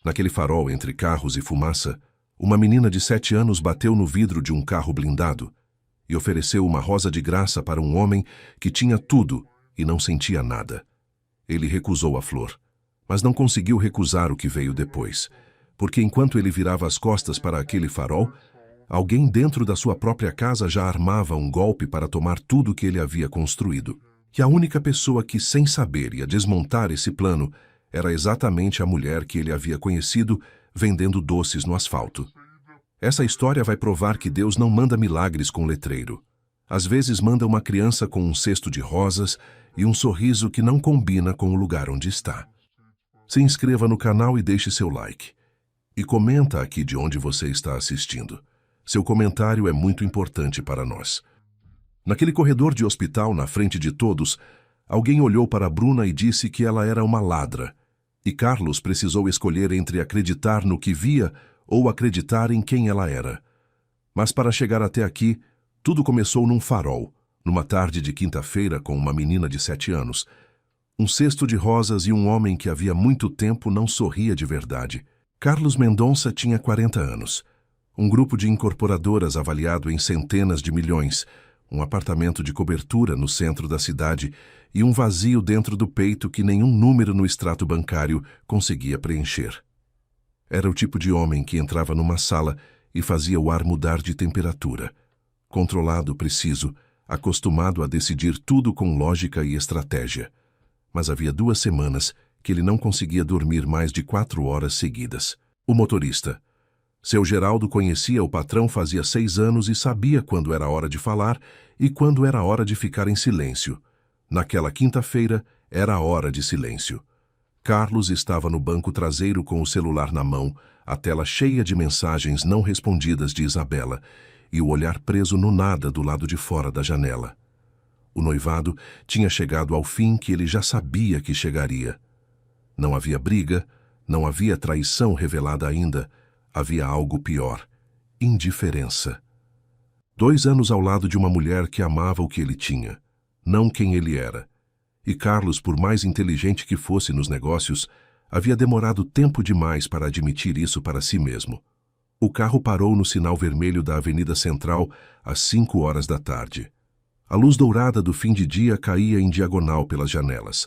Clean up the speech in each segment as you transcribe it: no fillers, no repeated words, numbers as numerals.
Naquele farol entre carros e fumaça, uma menina de 7 anos bateu no vidro de um carro blindado e ofereceu uma rosa de graça para um homem que tinha tudo e não sentia nada. Ele recusou a flor, mas não conseguiu recusar o que veio depois, porque enquanto ele virava as costas para aquele farol, alguém dentro da sua própria casa já armava um golpe para tomar tudo que ele havia construído. E a única pessoa que, sem saber, ia desmontar esse plano era exatamente a mulher que ele havia conhecido vendendo doces no asfalto. Essa história vai provar que Deus não manda milagres com letreiro. Às vezes manda uma criança com um cesto de rosas e um sorriso que não combina com o lugar onde está. Se inscreva no canal e deixe seu like. E comenta aqui de onde você está assistindo. Seu comentário é muito importante para nós. Naquele corredor de hospital, na frente de todos, alguém olhou para Bruna e disse que ela era uma ladra. E Carlos precisou escolher entre acreditar no que via ou acreditar em quem ela era. Mas para chegar até aqui, tudo começou num farol, numa tarde de quinta-feira com uma menina de 7 anos. Um cesto de rosas e um homem que havia muito tempo não sorria de verdade. Carlos Mendonça tinha 40 anos. Um grupo de incorporadoras avaliado em centenas de milhões, um apartamento de cobertura no centro da cidade e um vazio dentro do peito que nenhum número no extrato bancário conseguia preencher. Era o tipo de homem que entrava numa sala e fazia o ar mudar de temperatura. Controlado, preciso, acostumado a decidir tudo com lógica e estratégia. Mas havia 2 semanas que ele não conseguia dormir mais de 4 horas seguidas. O motorista. Seu Geraldo conhecia o patrão fazia 6 anos e sabia quando era hora de falar e quando era hora de ficar em silêncio. Naquela quinta-feira, era a hora de silêncio. Carlos estava no banco traseiro com o celular na mão, a tela cheia de mensagens não respondidas de Isabela e o olhar preso no nada do lado de fora da janela. O noivado tinha chegado ao fim que ele já sabia que chegaria. Não havia briga, não havia traição revelada ainda, havia algo pior: indiferença. 2 anos ao lado de uma mulher que amava o que ele tinha, não quem ele era. E Carlos, por mais inteligente que fosse nos negócios, havia demorado tempo demais para admitir isso para si mesmo. O carro parou no sinal vermelho da Avenida Central às 5 horas da tarde. A luz dourada do fim de dia caía em diagonal pelas janelas.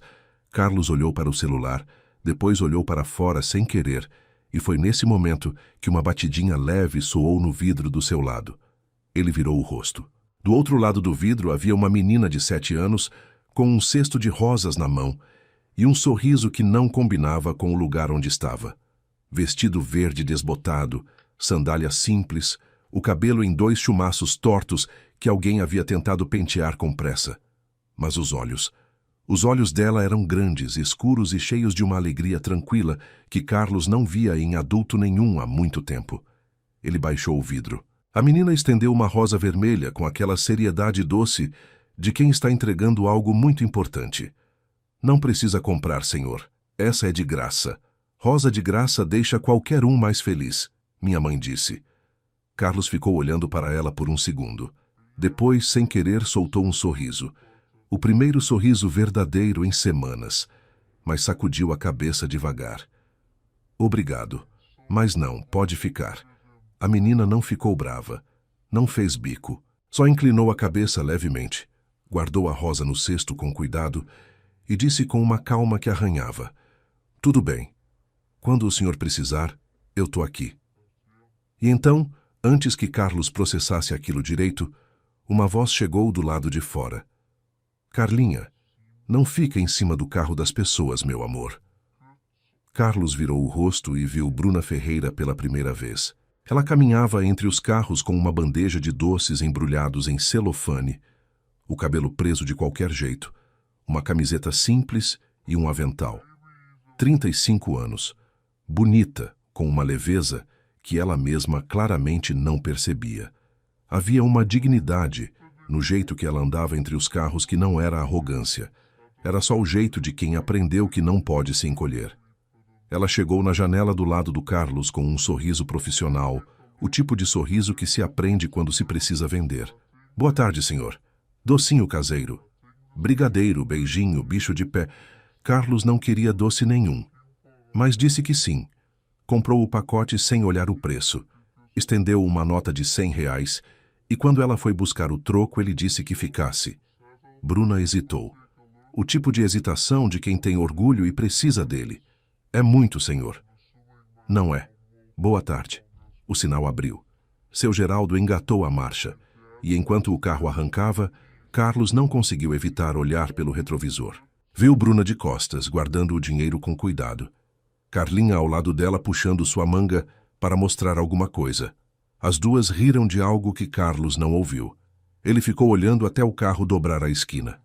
Carlos olhou para o celular, depois olhou para fora sem querer, e foi nesse momento que uma batidinha leve soou no vidro do seu lado. Ele virou o rosto. Do outro lado do vidro havia uma menina de 7 anos, com um cesto de rosas na mão e um sorriso que não combinava com o lugar onde estava. Vestido verde desbotado, sandália simples, o cabelo em 2 chumaços tortos que alguém havia tentado pentear com pressa. Mas os olhos dela eram grandes, escuros e cheios de uma alegria tranquila que Carlos não via em adulto nenhum há muito tempo. Ele baixou o vidro. A menina estendeu uma rosa vermelha com aquela seriedade doce de quem está entregando algo muito importante. Não precisa comprar, senhor. Essa é de graça. Rosa de graça deixa qualquer um mais feliz, minha mãe disse. Carlos ficou olhando para ela por um segundo. Depois, sem querer, soltou um sorriso. O primeiro sorriso verdadeiro em semanas, mas sacudiu a cabeça devagar. Obrigado, mas não, pode ficar. A menina não ficou brava, não fez bico, só inclinou a cabeça levemente, guardou a rosa no cesto com cuidado e disse com uma calma que arranhava: tudo bem, quando o senhor precisar, eu tô aqui. E então, antes que Carlos processasse aquilo direito, uma voz chegou do lado de fora. Carlinha, não fica em cima do carro das pessoas, meu amor. Carlos virou o rosto e viu Bruna Ferreira pela primeira vez. Ela caminhava entre os carros com uma bandeja de doces embrulhados em celofane, o cabelo preso de qualquer jeito, uma camiseta simples e um avental. 35 anos, bonita, com uma leveza que ela mesma claramente não percebia. Havia uma dignidade no jeito que ela andava entre os carros que não era arrogância. Era só o jeito de quem aprendeu que não pode se encolher. Ela chegou na janela do lado do Carlos com um sorriso profissional, o tipo de sorriso que se aprende quando se precisa vender. Boa tarde, senhor. Docinho caseiro. Brigadeiro, beijinho, bicho de pé. Carlos não queria doce nenhum, mas disse que sim. Comprou o pacote sem olhar o preço. Estendeu uma nota de R$ 100 e quando ela foi buscar o troco, ele disse que ficasse. Bruna hesitou. O tipo de hesitação de quem tem orgulho e precisa dele. É muito, senhor. Não é. Boa tarde. O sinal abriu. Seu Geraldo engatou a marcha. E enquanto o carro arrancava, Carlos não conseguiu evitar olhar pelo retrovisor. Viu Bruna de costas, guardando o dinheiro com cuidado. Carlinha ao lado dela puxando sua manga para mostrar alguma coisa. As duas riram de algo que Carlos não ouviu. Ele ficou olhando até o carro dobrar a esquina.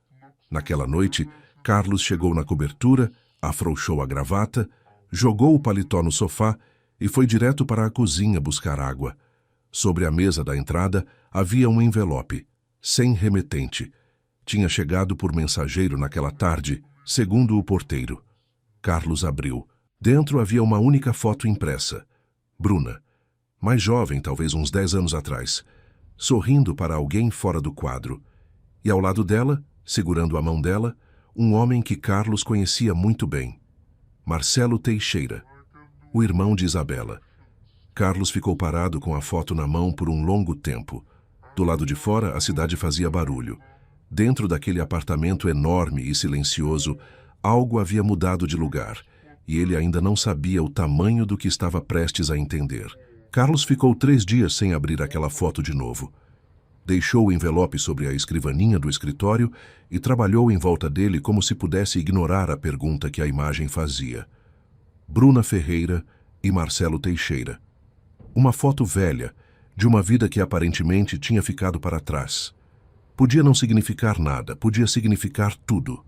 Naquela noite, Carlos chegou na cobertura, afrouxou a gravata, jogou o paletó no sofá e foi direto para a cozinha buscar água. Sobre a mesa da entrada havia um envelope, sem remetente. Tinha chegado por mensageiro naquela tarde, segundo o porteiro. Carlos abriu. Dentro havia uma única foto impressa. Bruna, mais jovem, talvez uns 10 anos atrás, sorrindo para alguém fora do quadro. E ao lado dela, segurando a mão dela, um homem que Carlos conhecia muito bem. Marcelo Teixeira, o irmão de Isabela. Carlos ficou parado com a foto na mão por um longo tempo. Do lado de fora, a cidade fazia barulho. Dentro daquele apartamento enorme e silencioso, algo havia mudado de lugar, e ele ainda não sabia o tamanho do que estava prestes a entender. Carlos ficou 3 dias sem abrir aquela foto de novo. Deixou o envelope sobre a escrivaninha do escritório e trabalhou em volta dele como se pudesse ignorar a pergunta que a imagem fazia. Bruna Ferreira e Marcelo Teixeira. Uma foto velha, de uma vida que aparentemente tinha ficado para trás. Podia não significar nada, podia significar tudo.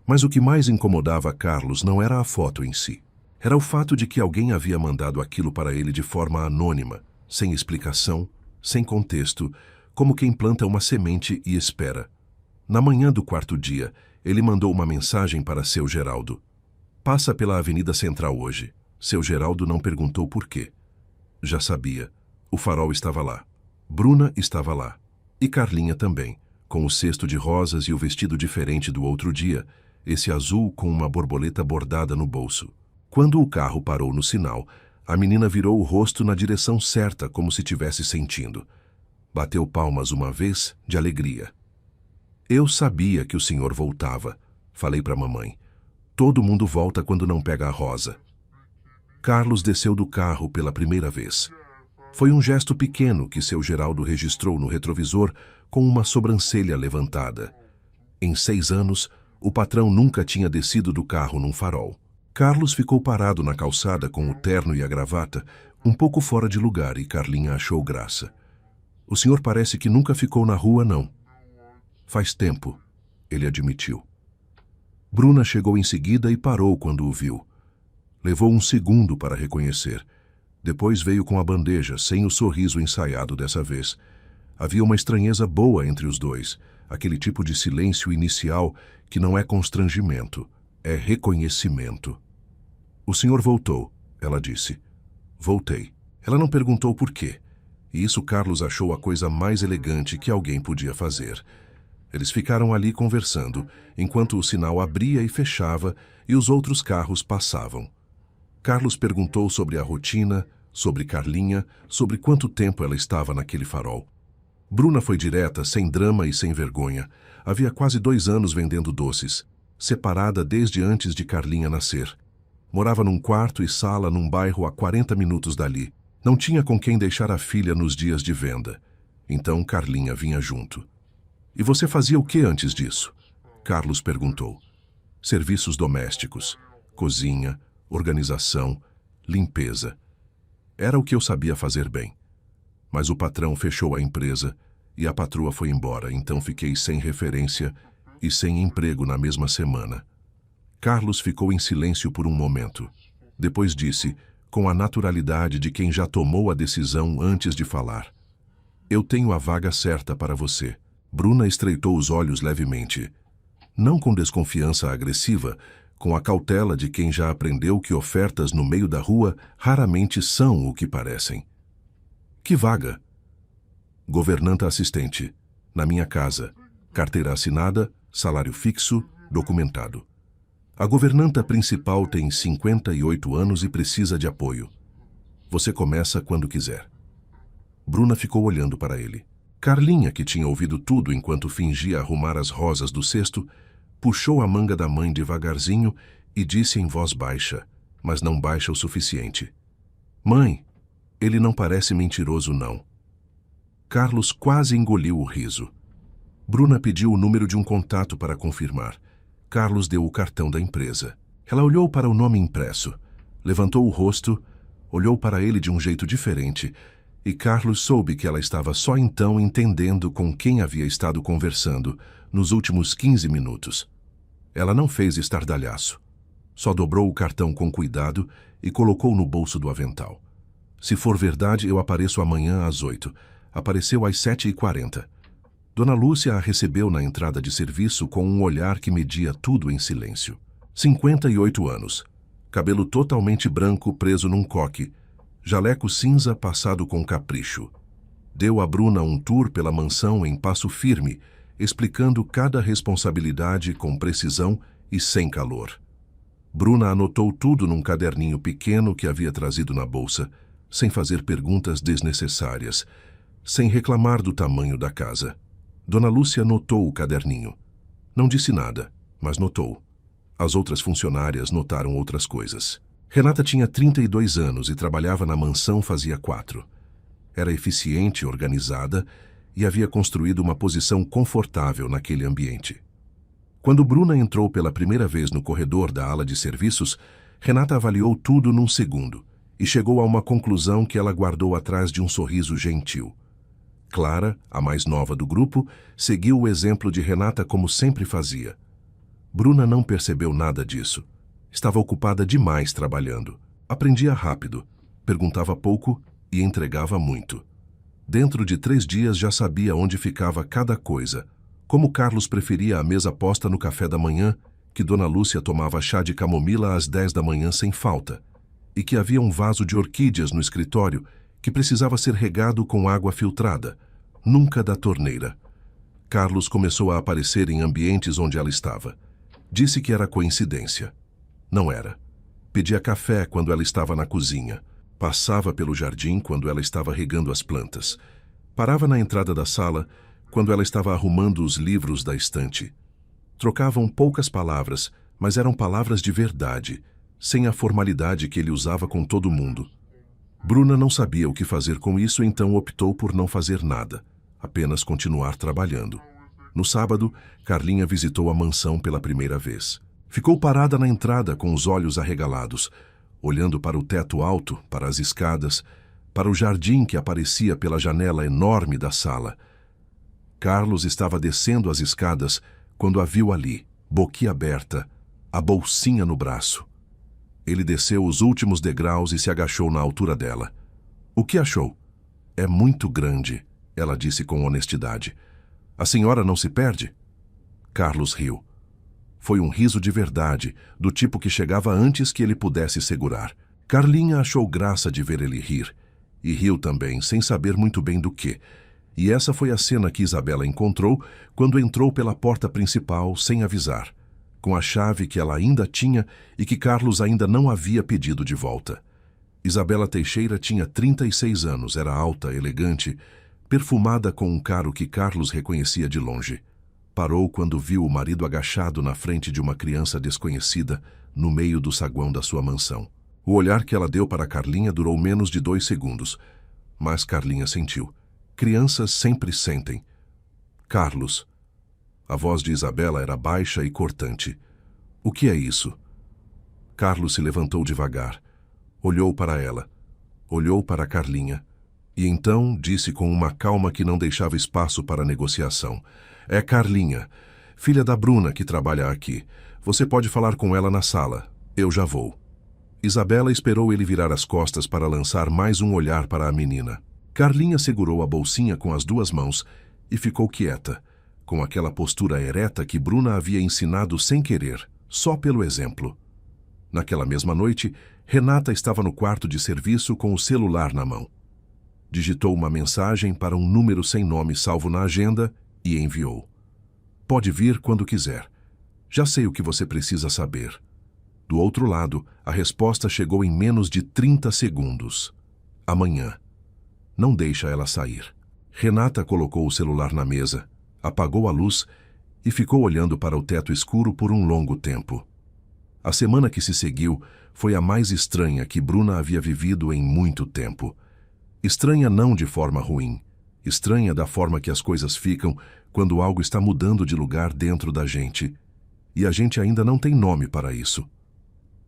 Mas o que mais incomodava Carlos não era a foto em si. Era o fato de que alguém havia mandado aquilo para ele de forma anônima, sem explicação, sem contexto, como quem planta uma semente e espera. Na manhã do 4º dia, ele mandou uma mensagem para seu Geraldo. Passa pela Avenida Central hoje. Seu Geraldo não perguntou por quê. Já sabia. O farol estava lá. Bruna estava lá. E Carlinha também, com o cesto de rosas e o vestido diferente do outro dia, esse azul com uma borboleta bordada no bolso. Quando o carro parou no sinal, a menina virou o rosto na direção certa, como se tivesse sentindo. Bateu palmas uma vez, de alegria. Eu sabia que o senhor voltava, falei para a mamãe. Todo mundo volta quando não pega a rosa. Carlos desceu do carro pela primeira vez. Foi um gesto pequeno que seu Geraldo registrou no retrovisor com uma sobrancelha levantada. Em 6 anos, o patrão nunca tinha descido do carro num farol. Carlos ficou parado na calçada com o terno e a gravata, um pouco fora de lugar, e Carlinha achou graça. O senhor parece que nunca ficou na rua, não. Faz tempo, ele admitiu. Bruna chegou em seguida e parou quando o viu. Levou um segundo para reconhecer. Depois veio com a bandeja, sem o sorriso ensaiado dessa vez. Havia uma estranheza boa entre os dois, aquele tipo de silêncio inicial que não é constrangimento, é reconhecimento. O senhor voltou, ela disse. Voltei. Ela não perguntou por quê. E isso Carlos achou a coisa mais elegante que alguém podia fazer. Eles ficaram ali conversando, enquanto o sinal abria e fechava e os outros carros passavam. Carlos perguntou sobre a rotina, sobre Carlinha, sobre quanto tempo ela estava naquele farol. Bruna foi direta, sem drama e sem vergonha. Havia quase 2 anos vendendo doces, separada desde antes de Carlinha nascer. Morava num quarto e sala num bairro a 40 minutos dali. Não tinha com quem deixar a filha nos dias de venda. Então Carlinha vinha junto. E você fazia o que antes disso? Carlos perguntou. Serviços domésticos, cozinha, organização, limpeza. Era o que eu sabia fazer bem. Mas o patrão fechou a empresa e a patroa foi embora, então fiquei sem referência e sem emprego na mesma semana. Carlos ficou em silêncio por um momento. Depois disse, com a naturalidade de quem já tomou a decisão antes de falar. Eu tenho a vaga certa para você. Bruna estreitou os olhos levemente. Não com desconfiança agressiva, com a cautela de quem já aprendeu que ofertas no meio da rua raramente são o que parecem. Que vaga? Governanta assistente. Na minha casa. Carteira assinada, salário fixo, documentado. A governanta principal tem 58 anos e precisa de apoio. Você começa quando quiser. Bruna ficou olhando para ele. Carlinha, que tinha ouvido tudo enquanto fingia arrumar as rosas do cesto, puxou a manga da mãe devagarzinho e disse em voz baixa, mas não baixa o suficiente: Mãe, ele não parece mentiroso, não. Carlos quase engoliu o riso. Bruna pediu o número de um contato para confirmar. Carlos deu o cartão da empresa. Ela olhou para o nome impresso, levantou o rosto, olhou para ele de um jeito diferente, e Carlos soube que ela estava só então entendendo com quem havia estado conversando nos últimos 15 minutos. Ela não fez estardalhaço. Só dobrou o cartão com cuidado e colocou no bolso do avental. Se for verdade, eu apareço amanhã às 8. Apareceu às 7h40. Dona Lúcia a recebeu na entrada de serviço com um olhar que media tudo em silêncio. 58 anos. Cabelo totalmente branco preso num coque. Jaleco cinza passado com capricho. Deu a Bruna um tour pela mansão em passo firme, explicando cada responsabilidade com precisão e sem calor. Bruna anotou tudo num caderninho pequeno que havia trazido na bolsa, sem fazer perguntas desnecessárias, sem reclamar do tamanho da casa. Dona Lúcia notou o caderninho. Não disse nada, mas notou. As outras funcionárias notaram outras coisas. Renata tinha 32 anos e trabalhava na mansão fazia 4. Era eficiente, organizada e havia construído uma posição confortável naquele ambiente. Quando Bruna entrou pela primeira vez no corredor da ala de serviços, Renata avaliou tudo num segundo e chegou a uma conclusão que ela guardou atrás de um sorriso gentil. Clara, a mais nova do grupo, seguiu o exemplo de Renata como sempre fazia. Bruna não percebeu nada disso. Estava ocupada demais trabalhando. Aprendia rápido, perguntava pouco e entregava muito. Dentro de 3 dias já sabia onde ficava cada coisa, como Carlos preferia a mesa posta no café da manhã, que Dona Lúcia tomava chá de camomila às 10 da manhã sem falta, e que havia um vaso de orquídeas no escritório que precisava ser regado com água filtrada, nunca da torneira. Carlos começou a aparecer em ambientes onde ela estava. Disse que era coincidência. Não era. Pedia café quando ela estava na cozinha. Passava pelo jardim quando ela estava regando as plantas. Parava na entrada da sala quando ela estava arrumando os livros da estante. Trocavam poucas palavras, mas eram palavras de verdade, sem a formalidade que ele usava com todo mundo. Bruna não sabia o que fazer com isso, então optou por não fazer nada, apenas continuar trabalhando. No sábado, Carlinha visitou a mansão pela primeira vez. Ficou parada na entrada com os olhos arregalados, olhando para o teto alto, para as escadas, para o jardim que aparecia pela janela enorme da sala. Carlos estava descendo as escadas quando a viu ali, boquiaberta, a bolsinha no braço. Ele desceu os últimos degraus e se agachou na altura dela. O que achou? É muito grande, ela disse com honestidade. A senhora não se perde? Carlos riu. Foi um riso de verdade, do tipo que chegava antes que ele pudesse segurar. Carlinha achou graça de ver ele rir, e riu também, sem saber muito bem do que. E essa foi a cena que Isabela encontrou quando entrou pela porta principal sem avisar, com a chave que ela ainda tinha e que Carlos ainda não havia pedido de volta. Isabela Teixeira tinha 36 anos, era alta, elegante, perfumada com um caro que Carlos reconhecia de longe. Parou quando viu o marido agachado na frente de uma criança desconhecida, no meio do saguão da sua mansão. O olhar que ela deu para Carlinha durou menos de 2 segundos, mas Carlinha sentiu. Crianças sempre sentem. Carlos. A voz de Isabela era baixa e cortante. O que é isso? Carlos se levantou devagar. Olhou para ela. Olhou para Carlinha. E então disse com uma calma que não deixava espaço para negociação. É Carlinha, filha da Bruna que trabalha aqui. Você pode falar com ela na sala. Eu já vou. Isabela esperou ele virar as costas para lançar mais um olhar para a menina. Carlinha segurou a bolsinha com as 2 mãos e ficou quieta, com aquela postura ereta que Bruna havia ensinado sem querer, só pelo exemplo. Naquela mesma noite, Renata estava no quarto de serviço com o celular na mão. Digitou uma mensagem para um número sem nome salvo na agenda e enviou. Pode vir quando quiser. Já sei o que você precisa saber. Do outro lado, a resposta chegou em menos de 30 segundos. Amanhã. Não deixa ela sair. Renata colocou o celular na mesa, apagou a luz e ficou olhando para o teto escuro por um longo tempo. A semana que se seguiu foi a mais estranha que Bruna havia vivido em muito tempo. Estranha não de forma ruim, estranha da forma que as coisas ficam quando algo está mudando de lugar dentro da gente, e a gente ainda não tem nome para isso.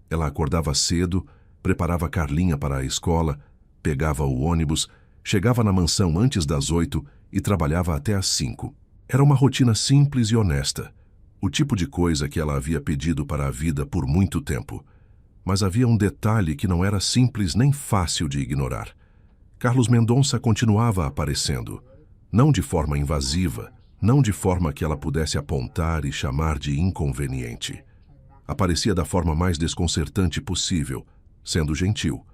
Ela acordava cedo, preparava Carlinha para a escola, pegava o ônibus, chegava na mansão antes das 8 e trabalhava até às 5. Era uma rotina simples e honesta, o tipo de coisa que ela havia pedido para a vida por muito tempo. Mas havia um detalhe que não era simples nem fácil de ignorar. Carlos Mendonça continuava aparecendo, não de forma invasiva, não de forma que ela pudesse apontar e chamar de inconveniente. Aparecia da forma mais desconcertante possível, sendo gentil.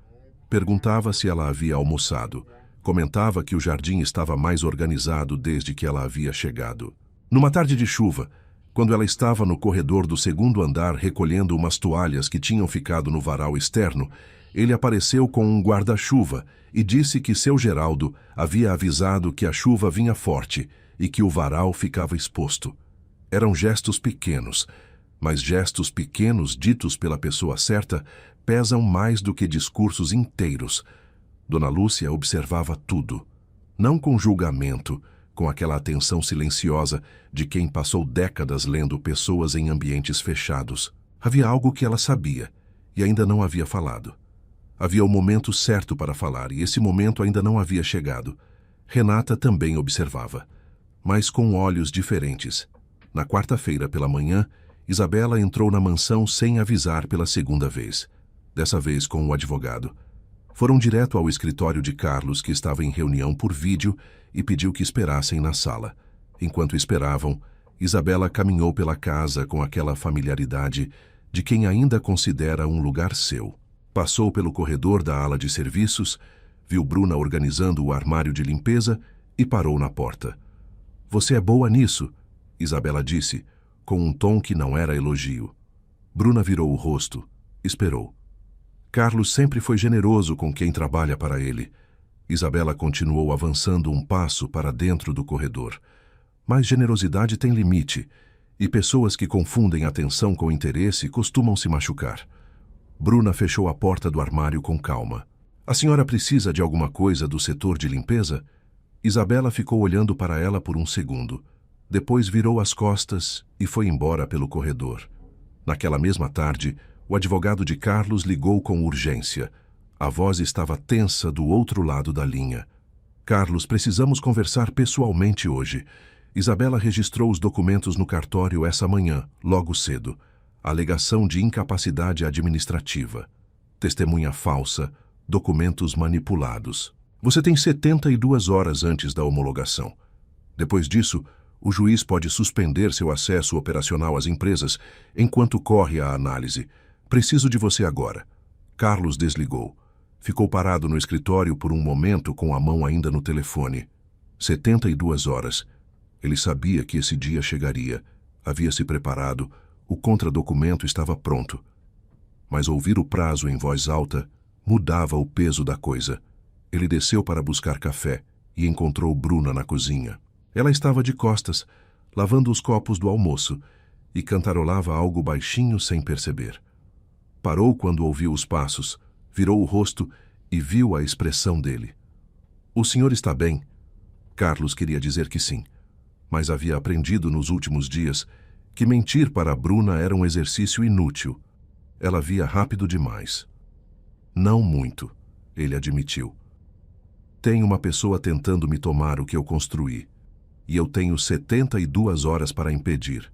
Perguntava se ela havia almoçado. Comentava que o jardim estava mais organizado desde que ela havia chegado. Numa tarde de chuva, quando ela estava no corredor do segundo andar recolhendo umas toalhas que tinham ficado no varal externo, ele apareceu com um guarda-chuva e disse que seu Geraldo havia avisado que a chuva vinha forte e que o varal ficava exposto. Eram gestos pequenos, mas gestos pequenos ditos pela pessoa certa pesam mais do que discursos inteiros. Dona Lúcia observava tudo, não com julgamento, com aquela atenção silenciosa de quem passou décadas lendo pessoas em ambientes fechados. Havia algo que ela sabia e ainda não havia falado. Havia o momento certo para falar e esse momento ainda não havia chegado. Renata também observava, mas com olhos diferentes. Na quarta-feira pela manhã, Isabela entrou na mansão sem avisar pela segunda vez, dessa vez com o advogado. Foram direto ao escritório de Carlos, que estava em reunião por vídeo, e pediu que esperassem na sala. Enquanto esperavam, Isabela caminhou pela casa com aquela familiaridade de quem ainda considera um lugar seu. Passou pelo corredor da ala de serviços, viu Bruna organizando o armário de limpeza e parou na porta. "Você é boa nisso", Isabela disse, com um tom que não era elogio. Bruna virou o rosto, esperou. Carlos sempre foi generoso com quem trabalha para ele. Isabela continuou avançando um passo para dentro do corredor. Mas generosidade tem limite, e pessoas que confundem atenção com interesse costumam se machucar. Bruna fechou a porta do armário com calma. "A senhora precisa de alguma coisa do setor de limpeza?" Isabela ficou olhando para ela por um segundo. Depois virou as costas e foi embora pelo corredor. Naquela mesma tarde, o advogado de Carlos ligou com urgência. A voz estava tensa do outro lado da linha. "Carlos, precisamos conversar pessoalmente hoje." Isabela registrou os documentos no cartório essa manhã, logo cedo. Alegação de incapacidade administrativa. Testemunha falsa, documentos manipulados. "Você tem 72 horas antes da homologação. Depois disso, o juiz pode suspender seu acesso operacional às empresas enquanto corre a análise. Preciso de você agora." Carlos desligou. Ficou parado no escritório por um momento com a mão ainda no telefone. 72 horas. Ele sabia que esse dia chegaria. Havia se preparado. O contradocumento estava pronto. Mas ouvir o prazo em voz alta mudava o peso da coisa. Ele desceu para buscar café e encontrou Bruna na cozinha. Ela estava de costas, lavando os copos do almoço, e cantarolava algo baixinho sem perceber. Parou quando ouviu os passos, virou o rosto e viu a expressão dele. "O senhor está bem?" Carlos queria dizer que sim, mas havia aprendido nos últimos dias que mentir para Bruna era um exercício inútil. Ela via rápido demais. "Não muito", ele admitiu. "Tem uma pessoa tentando me tomar o que eu construí, e eu tenho 72 horas para impedir."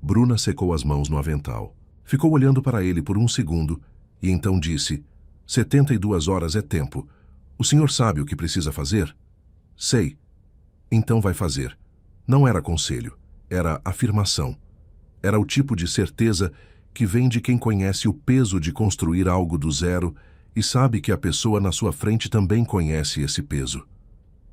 Bruna secou as mãos no avental. Ficou olhando para ele por um segundo e então disse: 72 horas é tempo. O senhor sabe o que precisa fazer?" "Sei." "Então vai fazer." Não era conselho, era afirmação. Era o tipo de certeza que vem de quem conhece o peso de construir algo do zero e sabe que a pessoa na sua frente também conhece esse peso.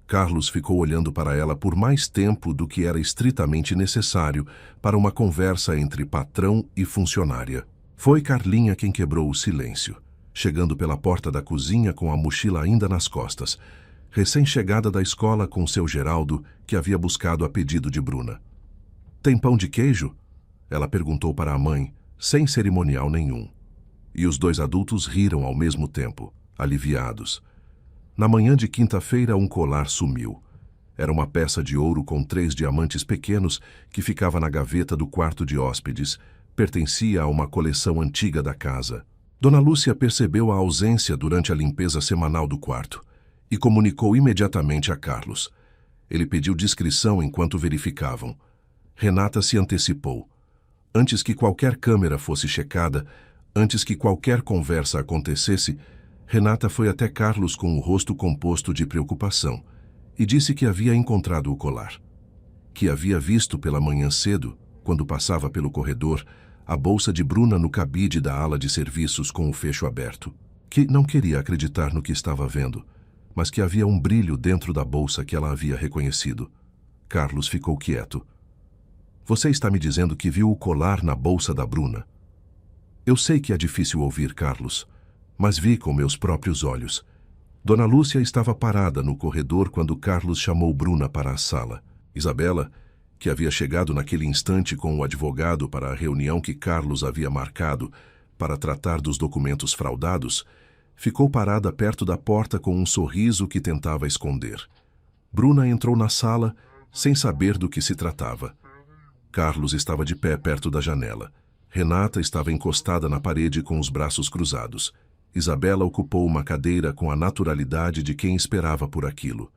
Carlos ficou olhando para ela por mais tempo do que era estritamente necessário para uma conversa entre patrão e funcionária. Foi Carlinha quem quebrou o silêncio. chegando pela porta da cozinha com a mochila ainda nas costas, recém-chegada da escola com seu Geraldo, que havia buscado a pedido de Bruna. "Tem pão de queijo?" Ela perguntou para a mãe, sem cerimonial nenhum. E os dois adultos riram ao mesmo tempo, aliviados. Na manhã de quinta-feira, um colar sumiu. Era uma peça de ouro com 3 diamantes pequenos que ficava na gaveta do quarto de hóspedes. Pertencia a uma coleção antiga da casa. Dona Lúcia percebeu a ausência durante a limpeza semanal do quarto e comunicou imediatamente a Carlos. Ele pediu discrição enquanto verificavam. Renata se antecipou. Antes que qualquer câmera fosse checada, antes que qualquer conversa acontecesse, Renata foi até Carlos com o rosto composto de preocupação e disse que havia encontrado o colar. Que havia visto pela manhã cedo, quando passava pelo corredor, a bolsa de Bruna no cabide da ala de serviços com o fecho aberto. Que não queria acreditar no que estava vendo, mas que havia um brilho dentro da bolsa que ela havia reconhecido. Carlos ficou quieto. "Você está me dizendo que viu o colar na bolsa da Bruna?" "Eu sei que é difícil ouvir, Carlos, mas vi com meus próprios olhos." Dona Lúcia estava parada no corredor quando Carlos chamou Bruna para a sala. Isabela, que havia chegado naquele instante com o advogado para a reunião que Carlos havia marcado para tratar dos documentos fraudados, ficou parada perto da porta com um sorriso que tentava esconder. Bruna entrou na sala sem saber do que se tratava. Carlos estava de pé perto da janela. Renata estava encostada na parede com os braços cruzados. Isabela ocupou uma cadeira com a naturalidade de quem esperava por aquilo.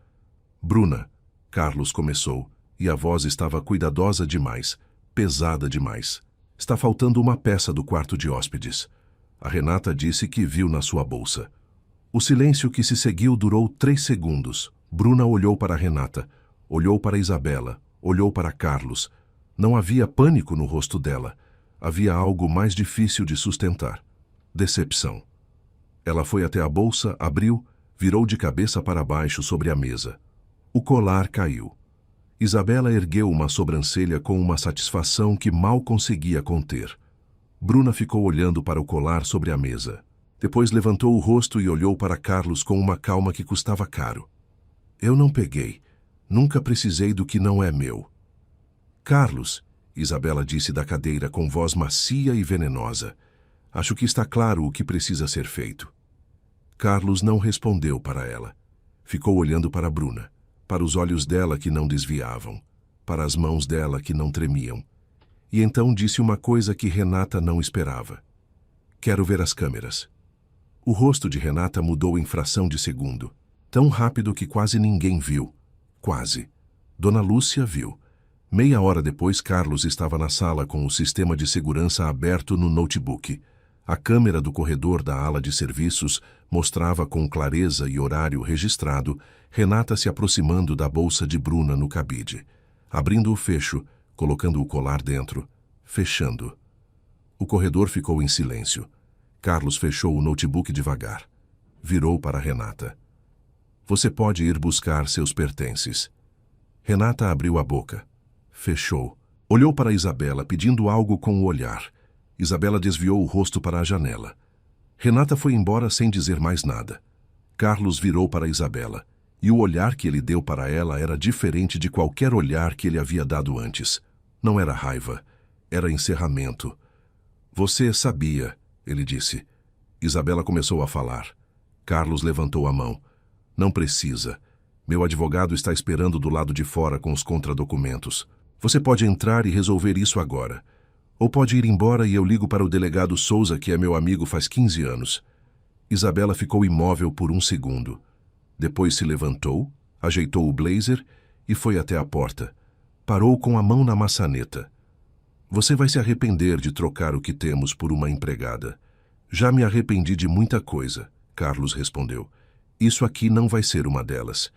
"Bruna", Carlos começou, e a voz estava cuidadosa demais, pesada demais. "Está faltando uma peça do quarto de hóspedes." A Renata disse que viu na sua bolsa. O silêncio que se seguiu durou 3 segundos. Bruna olhou para Renata, olhou para Isabela, olhou para Carlos. Não havia pânico no rosto dela. Havia algo mais difícil de sustentar. Decepção. Ela foi até a bolsa, abriu, virou de cabeça para baixo sobre a mesa. O colar caiu. Isabela ergueu uma sobrancelha com uma satisfação que mal conseguia conter. Bruna ficou olhando para o colar sobre a mesa. Depois levantou o rosto e olhou para Carlos com uma calma que custava caro. "Eu não peguei. Nunca precisei do que não é meu." "Carlos", Isabela disse da cadeira com voz macia e venenosa, "acho que está claro o que precisa ser feito." Carlos não respondeu para ela. Ficou olhando para Bruna, para os olhos dela que não desviavam, para as mãos dela que não tremiam. E então disse uma coisa que Renata não esperava. "Quero ver as câmeras." O rosto de Renata mudou em fração de segundo, tão rápido que quase ninguém viu. Quase. Dona Lúcia viu. Meia hora depois, Carlos estava na sala com o sistema de segurança aberto no notebook. A câmera do corredor da ala de serviços mostrava com clareza e horário registrado Renata se aproximando da bolsa de Bruna no cabide, abrindo o fecho, colocando o colar dentro, fechando. O corredor ficou em silêncio. Carlos fechou o notebook devagar. Virou para Renata. "Você pode ir buscar seus pertences." Renata abriu a boca. Fechou. Olhou para Isabela, pedindo algo com o olhar. Isabela desviou o rosto para a janela. Renata foi embora sem dizer mais nada. Carlos virou para Isabela, e o olhar que ele deu para ela era diferente de qualquer olhar que ele havia dado antes. Não era raiva, era encerramento. "Você sabia", ele disse. Isabela começou a falar. Carlos levantou a mão. "Não precisa. Meu advogado está esperando do lado de fora com os contradocumentos. Você pode entrar e resolver isso agora. Ou pode ir embora e eu ligo para o delegado Souza, que é meu amigo faz 15 anos. Isabela ficou imóvel por um segundo. Depois se levantou, ajeitou o blazer e foi até a porta. Parou com a mão na maçaneta. "Você vai se arrepender de trocar o que temos por uma empregada." "Já me arrependi de muita coisa", Carlos respondeu. "Isso aqui não vai ser uma delas."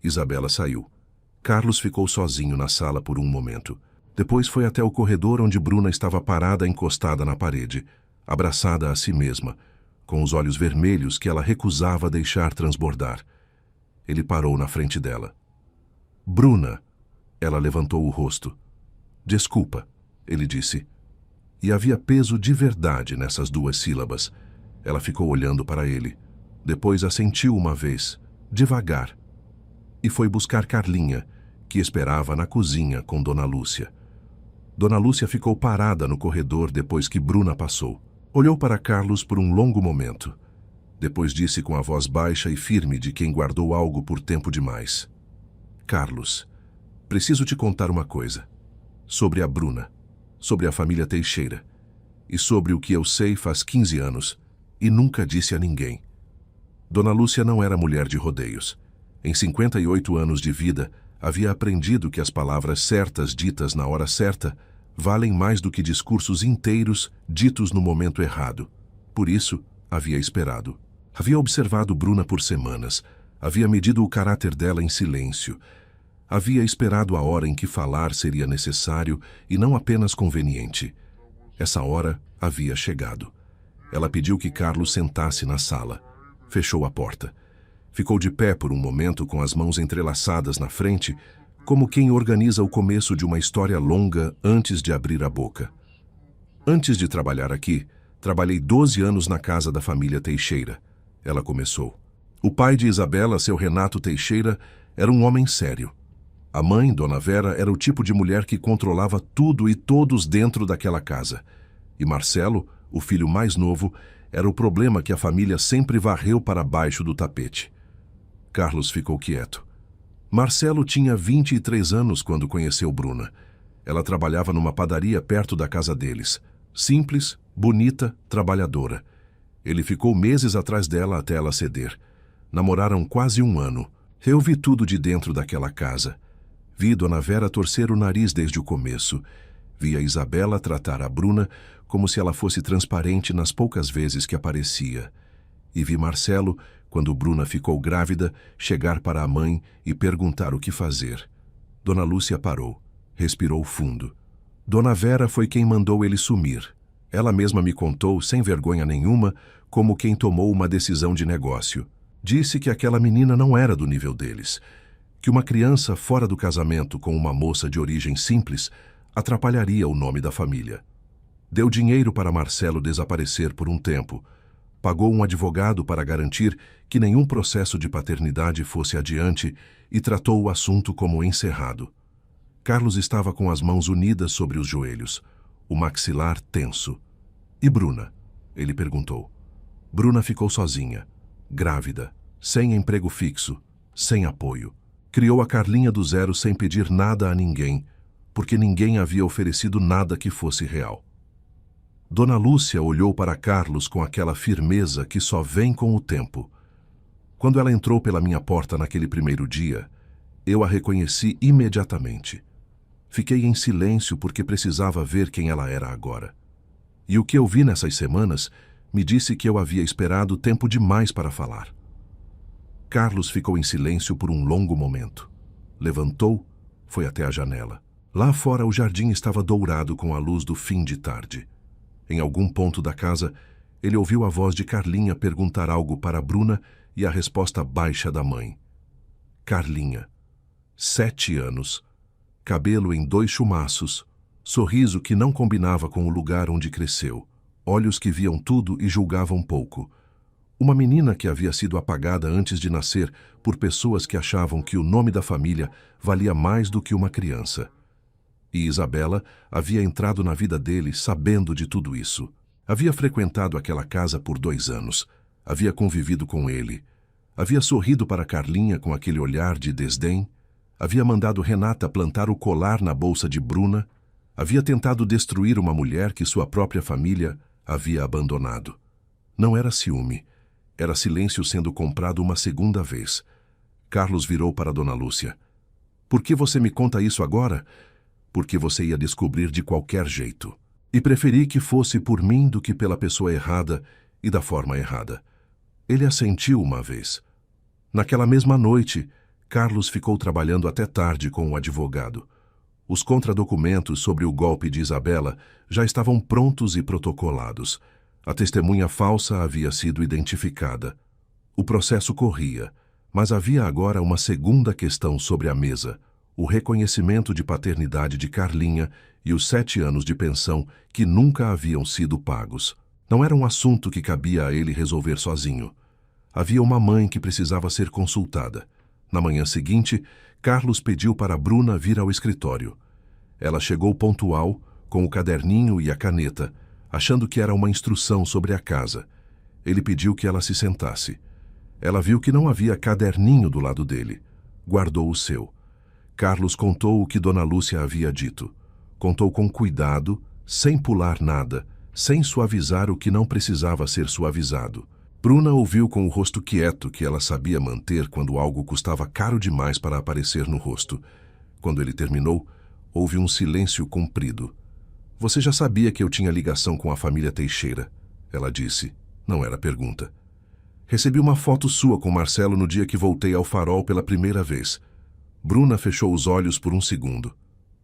Isabela saiu. Carlos ficou sozinho na sala por um momento. Depois foi até o corredor onde Bruna estava parada encostada na parede, abraçada a si mesma, com os olhos vermelhos que ela recusava deixar transbordar. Ele parou na frente dela. "Bruna!" Ela levantou o rosto. "Desculpa", ele disse. E havia peso de verdade nessas 2 sílabas. Ela ficou olhando para ele. Depois assentiu uma vez, devagar, e foi buscar Carlinha, que esperava na cozinha com Dona Lúcia. Dona Lúcia ficou parada no corredor depois que Bruna passou. Olhou para Carlos por um longo momento. Depois disse com a voz baixa e firme de quem guardou algo por tempo demais: Carlos, preciso te contar uma coisa. Sobre a Bruna, sobre a família Teixeira, e sobre o que eu sei faz 15 anos, e nunca disse a ninguém. Dona Lúcia não era mulher de rodeios. Em 58 anos de vida, havia aprendido que as palavras certas ditas na hora certa valem mais do que discursos inteiros ditos no momento errado. Por isso, havia esperado. Havia observado Bruna por semanas. Havia medido o caráter dela em silêncio. Havia esperado a hora em que falar seria necessário e não apenas conveniente. Essa hora havia chegado. Ela pediu que Carlos sentasse na sala. Fechou a porta. Ficou de pé por um momento com as mãos entrelaçadas na frente, como quem organiza o começo de uma história longa antes de abrir a boca. Antes de trabalhar aqui, trabalhei 12 anos na casa da família Teixeira. Ela começou. O pai de Isabela, seu Renato Teixeira, era um homem sério. A mãe, Dona Vera, era o tipo de mulher que controlava tudo e todos dentro daquela casa. E Marcelo, o filho mais novo, era o problema que a família sempre varreu para baixo do tapete. Carlos ficou quieto. Marcelo tinha 23 anos quando conheceu Bruna. Ela trabalhava numa padaria perto da casa deles. Simples, bonita, trabalhadora. Ele ficou meses atrás dela até ela ceder. Namoraram quase um ano. Eu vi tudo de dentro daquela casa. Vi Dona Vera torcer o nariz desde o começo. Vi a Isabela tratar a Bruna como se ela fosse transparente nas poucas vezes que aparecia. E vi Marcelo, quando Bruna ficou grávida, chegar para a mãe e perguntar o que fazer. Dona Lúcia parou, respirou fundo. Dona Vera foi quem mandou ele sumir. Ela mesma me contou, sem vergonha nenhuma, como quem tomou uma decisão de negócio. Disse que aquela menina não era do nível deles, que uma criança fora do casamento com uma moça de origem simples atrapalharia o nome da família. Deu dinheiro para Marcelo desaparecer por um tempo. Pagou um advogado para garantir que nenhum processo de paternidade fosse adiante e tratou o assunto como encerrado. Carlos estava com as mãos unidas sobre os joelhos, o maxilar tenso. E Bruna? Ele perguntou. Bruna ficou sozinha, grávida, sem emprego fixo, sem apoio. Criou a Carlinha do zero sem pedir nada a ninguém, porque ninguém havia oferecido nada que fosse real. Dona Lúcia olhou para Carlos com aquela firmeza que só vem com o tempo. Quando ela entrou pela minha porta naquele primeiro dia, eu a reconheci imediatamente. Fiquei em silêncio porque precisava ver quem ela era agora. E o que eu vi nessas semanas me disse que eu havia esperado tempo demais para falar. Carlos ficou em silêncio por um longo momento. Levantou, foi até a janela. Lá fora o jardim estava dourado com a luz do fim de tarde. Em algum ponto da casa, ele ouviu a voz de Carlinha perguntar algo para Bruna e a resposta baixa da mãe. Carlinha, 7 anos, cabelo em 2 chumaços, sorriso que não combinava com o lugar onde cresceu, olhos que viam tudo e julgavam pouco. Uma menina que havia sido apagada antes de nascer por pessoas que achavam que o nome da família valia mais do que uma criança. E Isabela havia entrado na vida dele sabendo de tudo isso. Havia frequentado aquela casa por 2 anos. Havia convivido com ele. Havia sorrido para Carlinha com aquele olhar de desdém. Havia mandado Renata plantar o colar na bolsa de Bruna. Havia tentado destruir uma mulher que sua própria família havia abandonado. Não era ciúme. Era silêncio sendo comprado uma segunda vez. Carlos virou para Dona Lúcia. Por que você me conta isso agora? Porque você ia descobrir de qualquer jeito. E preferi que fosse por mim do que pela pessoa errada e da forma errada. Ele assentiu uma vez. Naquela mesma noite, Carlos ficou trabalhando até tarde com o advogado. Os contradocumentos sobre o golpe de Isabela já estavam prontos e protocolados. A testemunha falsa havia sido identificada. O processo corria, mas havia agora uma segunda questão sobre a mesa: o reconhecimento de paternidade de Carlinha e os 7 anos de pensão que nunca haviam sido pagos. Não era um assunto que cabia a ele resolver sozinho. Havia uma mãe que precisava ser consultada. Na manhã seguinte, Carlos pediu para Bruna vir ao escritório. Ela chegou pontual, com o caderninho e a caneta, achando que era uma instrução sobre a casa. Ele pediu que ela se sentasse. Ela viu que não havia caderninho do lado dele. Guardou o seu. Carlos contou o que Dona Lúcia havia dito. Contou com cuidado, sem pular nada, sem suavizar o que não precisava ser suavizado. Bruna ouviu com o rosto quieto que ela sabia manter quando algo custava caro demais para aparecer no rosto. Quando ele terminou, houve um silêncio comprido. Você já sabia que eu tinha ligação com a família Teixeira, ela disse. Não era pergunta. Recebi uma foto sua com Marcelo no dia que voltei ao Farol pela primeira vez. Bruna fechou os olhos por um segundo.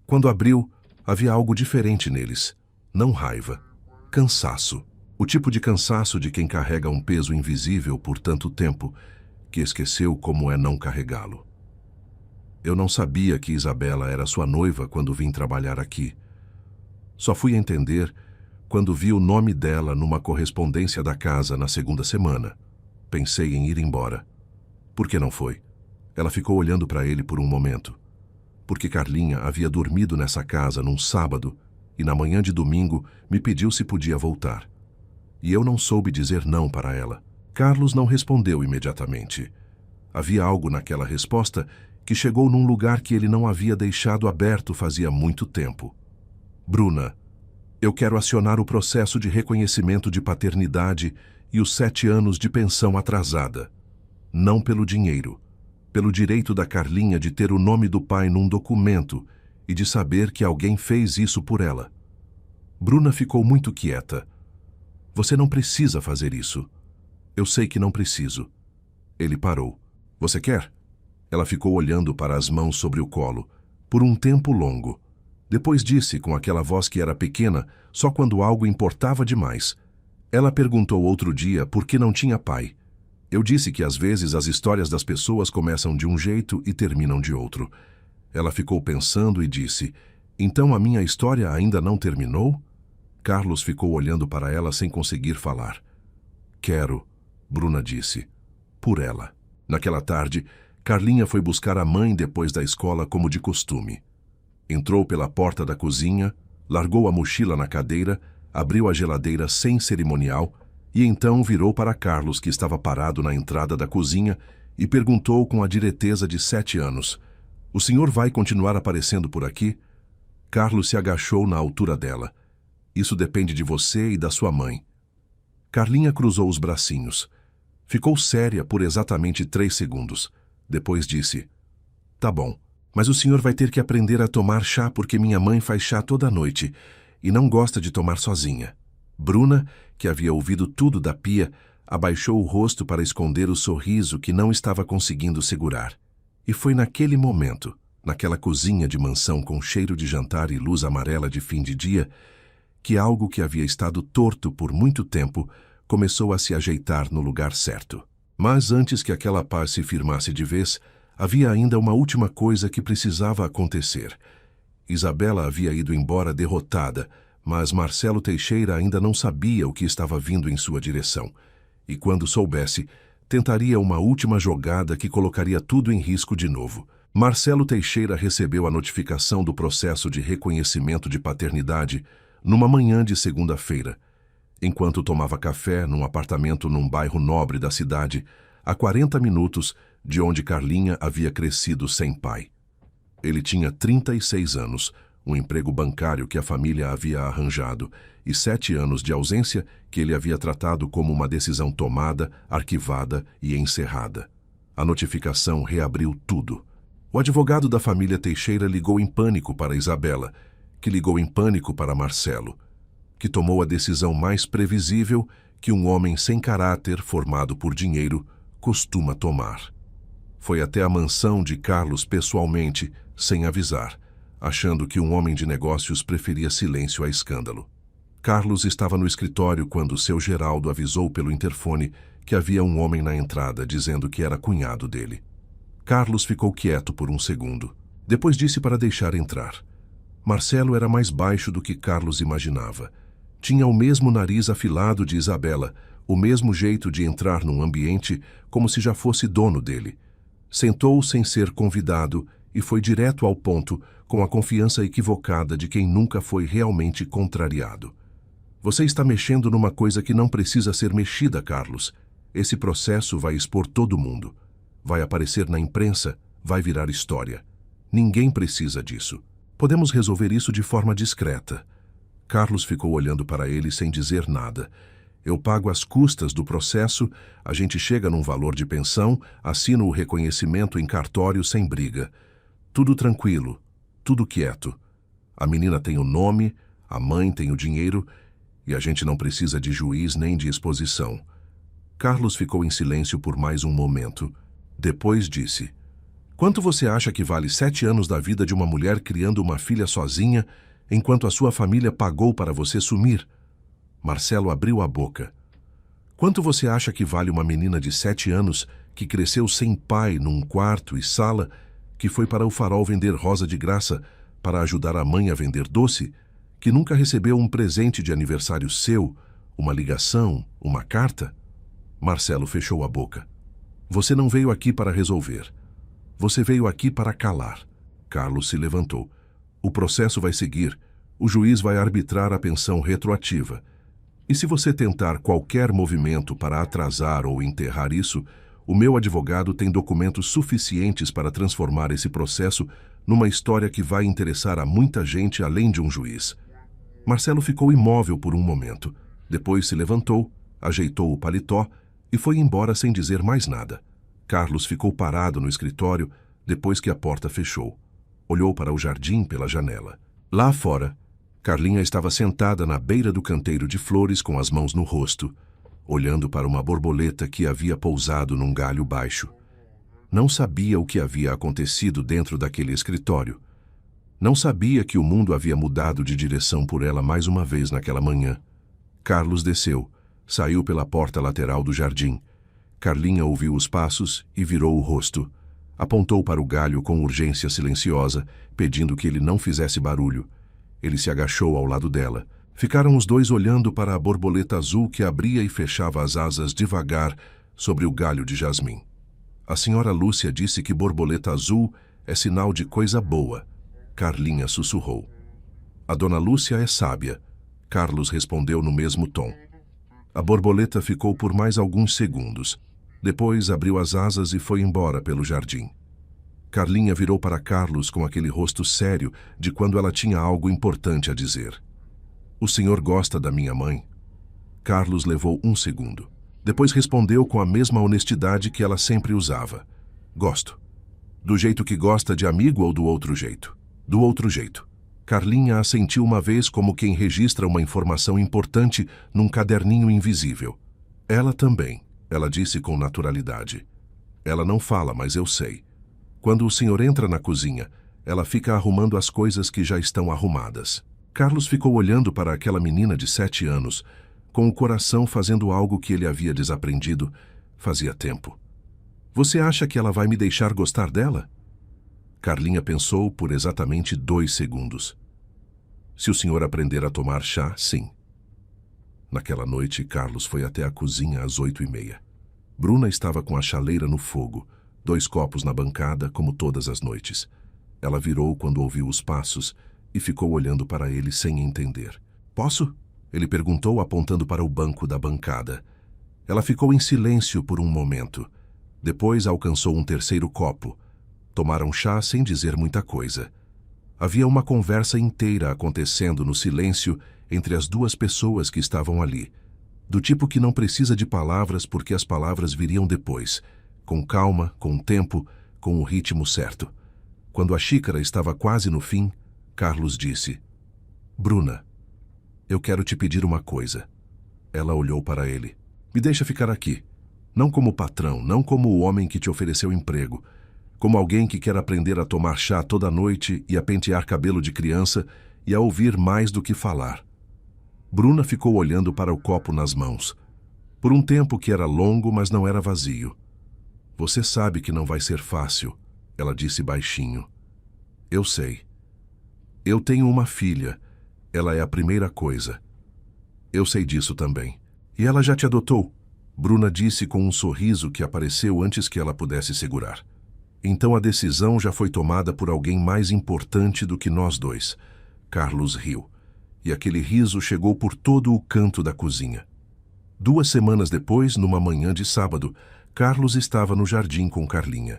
Quando abriu, havia algo diferente neles. Não raiva. Cansaço. O tipo de cansaço de quem carrega um peso invisível por tanto tempo que esqueceu como é não carregá-lo. Eu não sabia que Isabela era sua noiva quando vim trabalhar aqui. Só fui entender quando vi o nome dela numa correspondência da casa na segunda semana. Pensei em ir embora. Por que não foi? Ela ficou olhando para ele por um momento. Porque Carlinha havia dormido nessa casa num sábado e na manhã de domingo me pediu se podia voltar. E eu não soube dizer não para ela. Carlos não respondeu imediatamente. Havia algo naquela resposta que chegou num lugar que ele não havia deixado aberto fazia muito tempo. Bruna, eu quero acionar o processo de reconhecimento de paternidade e os 7 anos de pensão atrasada. Não pelo dinheiro, pelo direito da Carlinha de ter o nome do pai num documento e de saber que alguém fez isso por ela. Bruna ficou muito quieta. Você não precisa fazer isso. Eu sei que não preciso. Ele parou. Você quer? Ela ficou olhando para as mãos sobre o colo, por um tempo longo. Depois disse, com aquela voz que era pequena, só quando algo importava demais. Ela perguntou outro dia por que não tinha pai. Eu disse que às vezes as histórias das pessoas começam de um jeito e terminam de outro. Ela ficou pensando e disse, então a minha história ainda não terminou? Carlos ficou olhando para ela sem conseguir falar. Quero, Bruna disse, por ela. Naquela tarde, Carlinha foi buscar a mãe depois da escola como de costume. Entrou pela porta da cozinha, largou a mochila na cadeira, abriu a geladeira sem cerimonial e então virou para Carlos, que estava parado na entrada da cozinha, e perguntou com a direteza de 7 anos, o senhor vai continuar aparecendo por aqui? Carlos se agachou na altura dela. Isso depende de você e da sua mãe. Carlinha cruzou os bracinhos. Ficou séria por exatamente 3 segundos. Depois disse, tá bom, mas o senhor vai ter que aprender a tomar chá porque minha mãe faz chá toda noite e não gosta de tomar sozinha. Bruna, que havia ouvido tudo da pia, abaixou o rosto para esconder o sorriso que não estava conseguindo segurar. E foi naquele momento, naquela cozinha de mansão com cheiro de jantar e luz amarela de fim de dia, que algo que havia estado torto por muito tempo começou a se ajeitar no lugar certo. Mas antes que aquela paz se firmasse de vez, havia ainda uma última coisa que precisava acontecer. Isabela havia ido embora derrotada, mas Marcelo Teixeira ainda não sabia o que estava vindo em sua direção. E quando soubesse, tentaria uma última jogada que colocaria tudo em risco de novo. Marcelo Teixeira recebeu a notificação do processo de reconhecimento de paternidade numa manhã de segunda-feira, enquanto tomava café num apartamento num bairro nobre da cidade, a 40 minutos de onde Carlinha havia crescido sem pai. Ele tinha 36 anos, um emprego bancário que a família havia arranjado, e 7 anos de ausência que ele havia tratado como uma decisão tomada, arquivada e encerrada. A notificação reabriu tudo. O advogado da família Teixeira ligou em pânico para Isabela, que ligou em pânico para Marcelo, que tomou a decisão mais previsível que um homem sem caráter, formado por dinheiro, costuma tomar. Foi até a mansão de Carlos pessoalmente, sem avisar, achando que um homem de negócios preferia silêncio a escândalo. Carlos estava no escritório quando seu Geraldo avisou pelo interfone que havia um homem na entrada dizendo que era cunhado dele. Carlos ficou quieto por um segundo. Depois disse para deixar entrar. Marcelo era mais baixo do que Carlos imaginava. Tinha o mesmo nariz afilado de Isabela, o mesmo jeito de entrar num ambiente como se já fosse dono dele. Sentou sem ser convidado e foi direto ao ponto, com a confiança equivocada de quem nunca foi realmente contrariado. Você está mexendo numa coisa que não precisa ser mexida, Carlos. Esse processo vai expor todo mundo. Vai aparecer na imprensa, vai virar história. Ninguém precisa disso. Podemos resolver isso de forma discreta. Carlos ficou olhando para ele sem dizer nada. Eu pago as custas do processo, a gente chega num valor de pensão, assino o reconhecimento em cartório sem briga. Tudo tranquilo, tudo quieto. A menina tem o nome, a mãe tem o dinheiro e a gente não precisa de juiz nem de exposição. Carlos ficou em silêncio por mais um momento. Depois disse: quanto você acha que vale 7 anos da vida de uma mulher criando uma filha sozinha, enquanto a sua família pagou para você sumir? Marcelo abriu a boca. Quanto você acha que vale uma menina de 7 anos que cresceu sem pai num quarto e sala, que foi para o Farol vender rosa de graça para ajudar a mãe a vender doce, que nunca recebeu um presente de aniversário seu, uma ligação, uma carta? Marcelo fechou a boca. Você não veio aqui para resolver. Você veio aqui para calar. Carlos se levantou. O processo vai seguir. O juiz vai arbitrar a pensão retroativa. E se você tentar qualquer movimento para atrasar ou enterrar isso, o meu advogado tem documentos suficientes para transformar esse processo numa história que vai interessar a muita gente além de um juiz. Marcelo ficou imóvel por um momento. Depois se levantou, ajeitou o paletó e foi embora sem dizer mais nada. Carlos ficou parado no escritório depois que a porta fechou. Olhou para o jardim pela janela. Lá fora, Carlinha estava sentada na beira do canteiro de flores com as mãos no rosto, olhando para uma borboleta que havia pousado num galho baixo. Não sabia o que havia acontecido dentro daquele escritório. Não sabia que o mundo havia mudado de direção por ela mais uma vez naquela manhã. Carlos desceu, saiu pela porta lateral do jardim. Carlinha ouviu os passos e virou o rosto. Apontou para o galho com urgência silenciosa, pedindo que ele não fizesse barulho. Ele se agachou ao lado dela. Ficaram os dois olhando para a borboleta azul que abria e fechava as asas devagar sobre o galho de jasmim. A senhora Lúcia disse que borboleta azul é sinal de coisa boa. Carlinha sussurrou. A dona Lúcia é sábia. Carlos respondeu no mesmo tom. A borboleta ficou por mais alguns segundos. Depois abriu as asas e foi embora pelo jardim. Carlinha virou para Carlos com aquele rosto sério de quando ela tinha algo importante a dizer. O senhor gosta da minha mãe? Carlos levou um segundo. Depois respondeu com a mesma honestidade que ela sempre usava. Gosto. Do jeito que gosta de amigo ou do outro jeito? Do outro jeito. Carlinha assentiu uma vez como quem registra uma informação importante num caderninho invisível. Ela também, ela disse com naturalidade. Ela não fala, mas eu sei. Quando o senhor entra na cozinha, ela fica arrumando as coisas que já estão arrumadas. Carlos ficou olhando para aquela menina de 7 anos, com o coração fazendo algo que ele havia desaprendido fazia tempo. Você acha que ela vai me deixar gostar dela? Carlinha pensou por exatamente 2 segundos. Se o senhor aprender a tomar chá, sim. Naquela noite, Carlos foi até a cozinha às 8h30. Bruna estava com a chaleira no fogo, 2 copos na bancada, como todas as noites. Ela virou quando ouviu os passos e ficou olhando para ele sem entender. Posso? Ele perguntou, apontando para o banco da bancada. Ela ficou em silêncio por um momento. Depois alcançou um 3º copo. Tomaram chá sem dizer muita coisa. Havia uma conversa inteira acontecendo no silêncio entre as 2 pessoas que estavam ali, do tipo que não precisa de palavras porque as palavras viriam depois, com calma, com tempo, com o ritmo certo. Quando a xícara estava quase no fim, Carlos disse: Bruna, eu quero te pedir uma coisa. Ela olhou para ele. Me deixa ficar aqui. Não como patrão, não como o homem que te ofereceu emprego, como alguém que quer aprender a tomar chá toda noite e a pentear cabelo de criança e a ouvir mais do que falar. Bruna ficou olhando para o copo nas mãos. Por um tempo que era longo, mas não era vazio. Você sabe que não vai ser fácil, ela disse baixinho. Eu sei. Eu tenho uma filha. Ela é a primeira coisa. Eu sei disso também. E ela já te adotou? Bruna disse com um sorriso que apareceu antes que ela pudesse segurar. Então a decisão já foi tomada por alguém mais importante do que nós dois. Carlos riu. E aquele riso chegou por todo o canto da cozinha. 2 semanas depois, numa manhã de sábado, Carlos estava no jardim com Carlinha.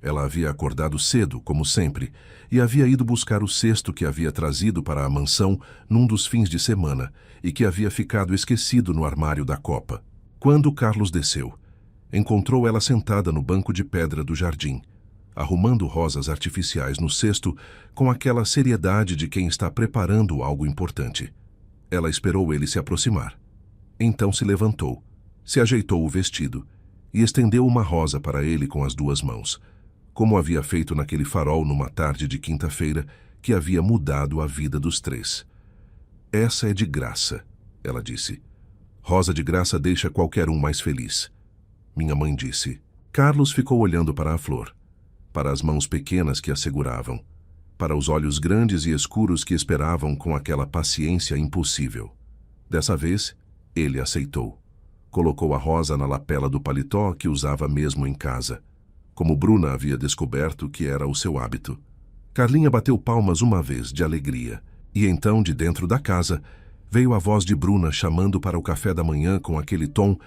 Ela havia acordado cedo, como sempre, e havia ido buscar o cesto que havia trazido para a mansão num dos fins de semana e que havia ficado esquecido no armário da copa. Quando Carlos desceu, encontrou ela sentada no banco de pedra do jardim, arrumando rosas artificiais no cesto com aquela seriedade de quem está preparando algo importante. Ela esperou ele se aproximar. Então se levantou, se ajeitou o vestido e estendeu uma rosa para ele com as 2 mãos, como havia feito naquele farol numa tarde de quinta-feira que havia mudado a vida dos 3. Essa é de graça, ela disse. Rosa de graça deixa qualquer um mais feliz. Minha mãe disse. Carlos ficou olhando para a flor, para as mãos pequenas que a seguravam, para os olhos grandes e escuros que esperavam com aquela paciência impossível. Dessa vez, ele aceitou. Colocou a rosa na lapela do paletó que usava mesmo em casa, como Bruna havia descoberto que era o seu hábito. Carlinha bateu palmas uma vez de alegria, e então, de dentro da casa, veio a voz de Bruna chamando para o café da manhã com aquele tom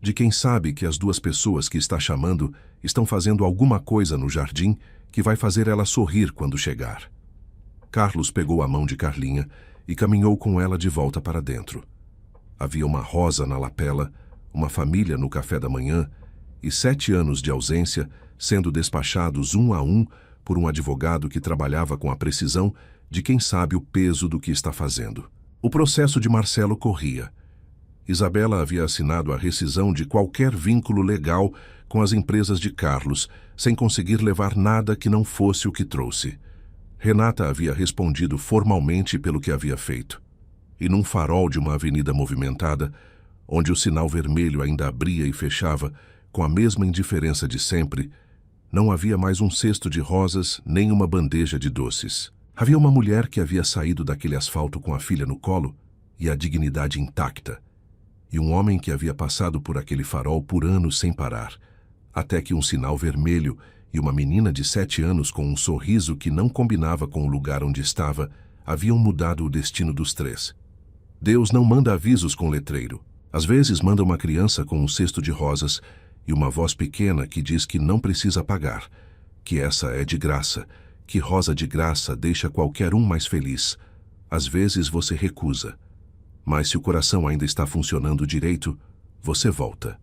de quem sabe que as 2 pessoas que está chamando estão fazendo alguma coisa no jardim que vai fazer ela sorrir quando chegar. Carlos pegou a mão de Carlinha e caminhou com ela de volta para dentro. Havia uma rosa na lapela, uma família no café da manhã e 7 anos de ausência sendo despachados um a um por um advogado que trabalhava com a precisão de quem sabe o peso do que está fazendo. O processo de Marcelo corria. Isabela havia assinado a rescisão de qualquer vínculo legal com as empresas de Carlos, sem conseguir levar nada que não fosse o que trouxe. Renata havia respondido formalmente pelo que havia feito. E num farol de uma avenida movimentada, onde o sinal vermelho ainda abria e fechava, com a mesma indiferença de sempre, não havia mais um cesto de rosas nem uma bandeja de doces. Havia uma mulher que havia saído daquele asfalto com a filha no colo e a dignidade intacta, e um homem que havia passado por aquele farol por anos sem parar, até que um sinal vermelho e uma menina de 7 anos com um sorriso que não combinava com o lugar onde estava haviam mudado o destino dos 3. Deus não manda avisos com letreiro. Às vezes manda uma criança com um cesto de rosas e uma voz pequena que diz que não precisa pagar, que essa é de graça, que rosa de graça deixa qualquer um mais feliz. Às vezes você recusa, mas se o coração ainda está funcionando direito, você volta.